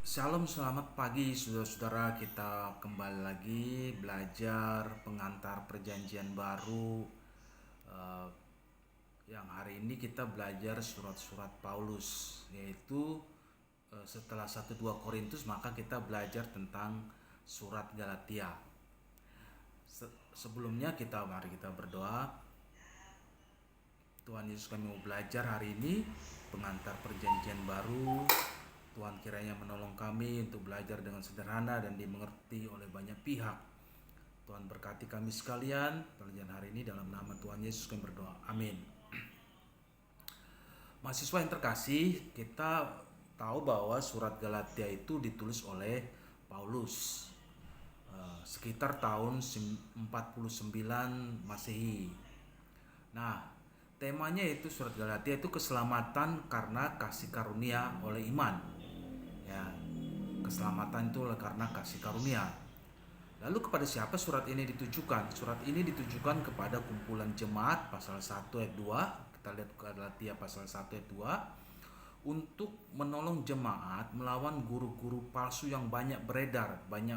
Shalom, selamat pagi saudara-saudara. Kita kembali lagi belajar pengantar perjanjian baru. Eh, yang hari ini kita belajar surat-surat Paulus, yaitu setelah 1-2 Korintus maka kita belajar tentang surat Galatia. Sebelumnya mari kita berdoa. Tuhan Yesus, kami mau belajar hari ini pengantar perjanjian baru. Tuhan kiranya menolong kami untuk belajar dengan sederhana dan dimengerti oleh banyak pihak. Tuhan berkati kami sekalian pelajaran hari ini, dalam nama Tuhan Yesus kami berdoa. Amin. Mahasiswa yang terkasih, kita tahu bahwa surat Galatia itu ditulis oleh Paulus sekitar tahun 49 Masehi. Nah, temanya itu surat Galatia itu keselamatan karena kasih karunia oleh iman. Ya, keselamatan itu karena kasih karunia. Lalu kepada siapa surat ini ditujukan? Surat ini ditujukan kepada kumpulan jemaat, pasal 1 ayat 2. Kita lihat Galatia pasal 1 ayat 2. Untuk menolong jemaat melawan guru-guru palsu yang banyak beredar, banyak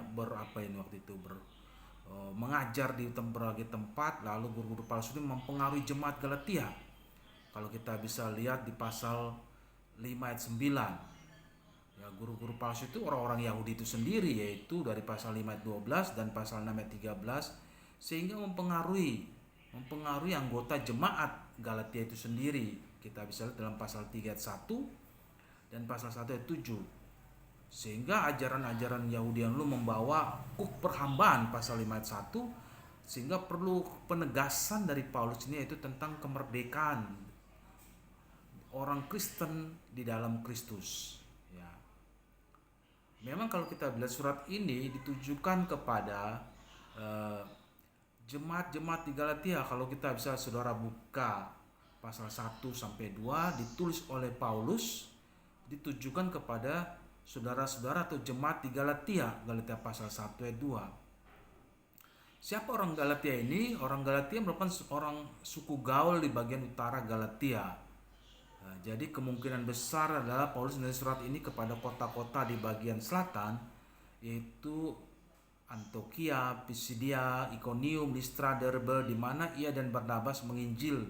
mengajar di berbagai tempat. Lalu guru-guru palsu ini mempengaruhi jemaat Galatia. Kalau kita bisa lihat di pasal 5 ayat 9, ya, guru-guru palsu itu orang-orang Yahudi itu sendiri, yaitu dari pasal 5 ayat 12 dan pasal 6 ayat 13, sehingga mempengaruhi anggota jemaat Galatia itu sendiri. Kita bisa lihat dalam pasal 3 ayat 1 dan pasal 1 ayat 7. Sehingga ajaran-ajaran Yahudi yang lu membawa perhambaan, pasal 5 ayat 1, sehingga perlu penegasan dari Paulus ini, yaitu tentang kemerdekaan orang Kristen di dalam Kristus. Ya. Memang kalau kita lihat surat ini ditujukan kepada jemaat-jemaat di Galatia. Kalau kita bisa saudara buka pasal 1 sampai 2, ditulis oleh Paulus, ditujukan kepada saudara-saudara atau jemaat di Galatia. Galatia pasal 1 ayat 2. Siapa orang Galatia ini? Orang Galatia merupakan orang suku Gaul di bagian utara Galatia. Nah, jadi kemungkinan besar adalah Paulus menulis surat ini kepada kota-kota di bagian selatan, yaitu Antioquia, Pisidia, Iconium, Listra, Derbe, di mana ia dan Barnabas menginjil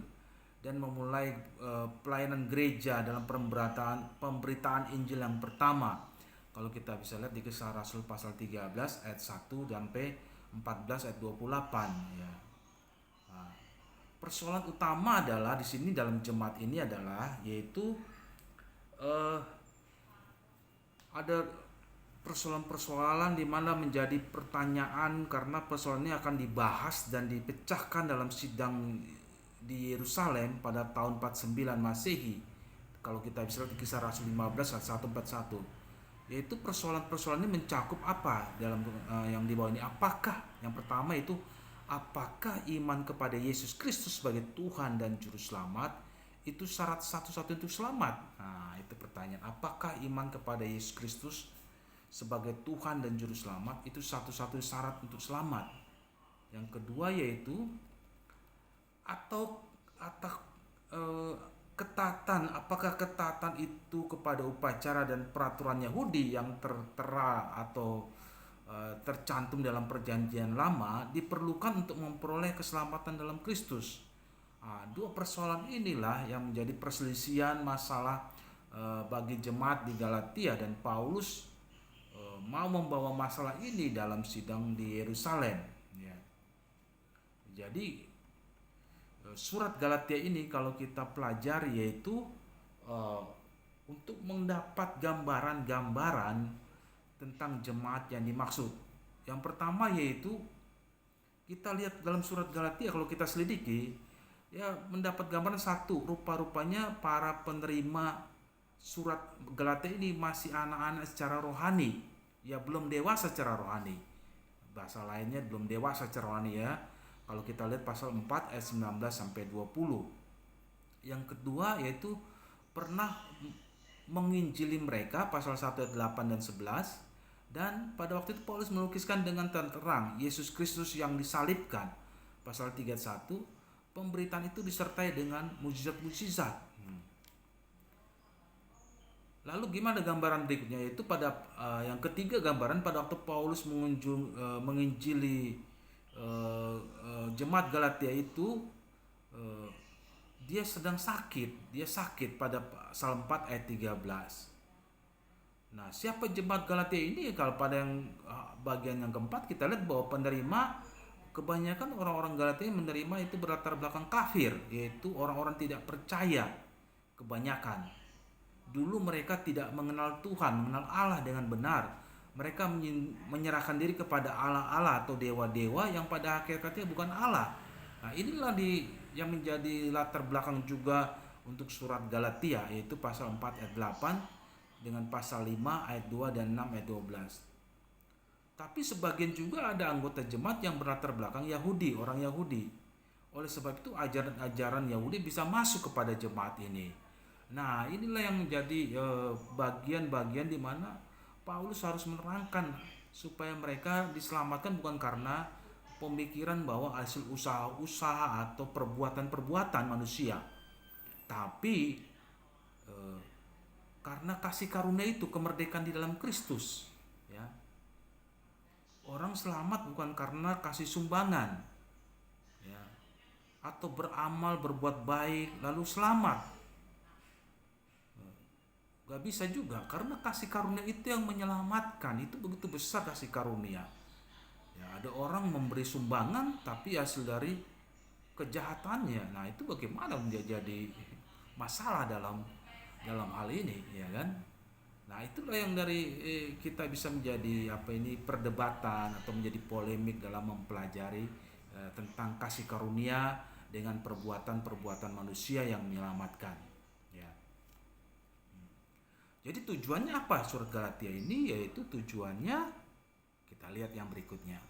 dan memulai pelayanan gereja dalam pemberitaan Injil yang pertama. Kalau kita bisa lihat di Kisah Rasul pasal 13 ayat 1 sampai 14 ayat 28, ya. Persoalan utama adalah di sini dalam jemaat ini adalah, yaitu ada persoalan-persoalan di mana menjadi pertanyaan, karena persoalan ini akan dibahas dan dipecahkan dalam sidang di Yerusalem pada tahun 49 Masehi. Kalau kita bisa lihat di Kisah Rasul 15 ayat 141, yaitu persoalan-persoalan ini mencakup apa dalam yang di bawah ini. Apakah yang pertama itu, apakah iman kepada Yesus Kristus sebagai Tuhan dan Juru Selamat itu syarat satu-satu untuk selamat? Nah, itu pertanyaan. Apakah iman kepada Yesus Kristus sebagai Tuhan dan Juru Selamat itu satu-satu syarat untuk selamat? Yang kedua yaitu, atau ketatan, apakah ketatan itu kepada upacara dan peraturan Yahudi yang tertera atau tercantum dalam perjanjian lama diperlukan untuk memperoleh keselamatan dalam Kristus? Dua persoalan inilah yang menjadi perselisihan masalah bagi jemaat di Galatia, dan Paulus mau membawa masalah ini dalam sidang di Yerusalem. Ya. Jadi surat Galatia ini kalau kita pelajari, yaitu untuk mendapat gambaran-gambaran tentang jemaat yang dimaksud. Yang pertama yaitu kita lihat dalam surat Galatia, kalau kita selidiki, ya, mendapat gambaran satu, rupa-rupanya para penerima surat Galatia ini masih anak-anak secara rohani, ya, belum dewasa secara rohani. Bahasa lainnya belum dewasa secara rohani, ya. Kalau kita lihat pasal 4 ayat 19 sampai 20. Yang kedua yaitu pernah menginjili mereka, pasal 1 ayat 8 dan 11. Dan pada waktu itu Paulus melukiskan dengan terang Yesus Kristus yang disalibkan, pasal 3 ayat 1. Pemberitaan itu disertai dengan mukjizat-mukjizat. Lalu gimana gambaran berikutnya, yaitu pada yang ketiga gambaran pada waktu Paulus menginjili jemaat Galatia itu, eh, dia sedang sakit, dia sakit pada pasal 4 ayat 13. Nah, siapa jemaat Galatia ini? Kalau pada yang bagian yang keempat kita lihat bahwa penerima, kebanyakan orang-orang Galatia yang menerima itu berlatar belakang kafir, yaitu orang-orang tidak percaya kebanyakan. Dulu mereka tidak mengenal Tuhan, mengenal Allah dengan benar. Mereka menyerahkan diri kepada Allah-Allah atau dewa-dewa yang pada hakikatnya bukan Allah. Nah, inilah yang menjadi latar belakang juga untuk surat Galatia, yaitu pasal 4 ayat 8 dengan pasal 5 ayat 2 dan 6 ayat 12. Tapi sebagian juga ada anggota jemaat yang berlatar belakang Yahudi, orang Yahudi. Oleh sebab itu ajaran-ajaran Yahudi bisa masuk kepada jemaat ini. Nah, inilah yang menjadi bagian-bagian di mana Paulus harus menerangkan supaya mereka diselamatkan bukan karena pemikiran bahwa hasil usaha-usaha atau perbuatan-perbuatan manusia, tapi eh, karena kasih karunia itu, kemerdekaan di dalam Kristus, ya. Orang selamat bukan karena kasih sumbangan, ya, atau beramal berbuat baik lalu selamat. Gak bisa juga, karena kasih karunia itu yang menyelamatkan. Itu begitu besar kasih karunia. Ya, ada orang memberi sumbangan tapi hasil dari kejahatannya. Nah, itu bagaimana menjadi masalah dalam dalam hal ini, ya kan? Nah, itulah yang dari kita bisa menjadi perdebatan atau menjadi polemik dalam mempelajari tentang kasih karunia dengan perbuatan-perbuatan manusia yang menyelamatkan, ya. Jadi tujuannya apa surat Galatia ini? Yaitu tujuannya kita lihat yang berikutnya.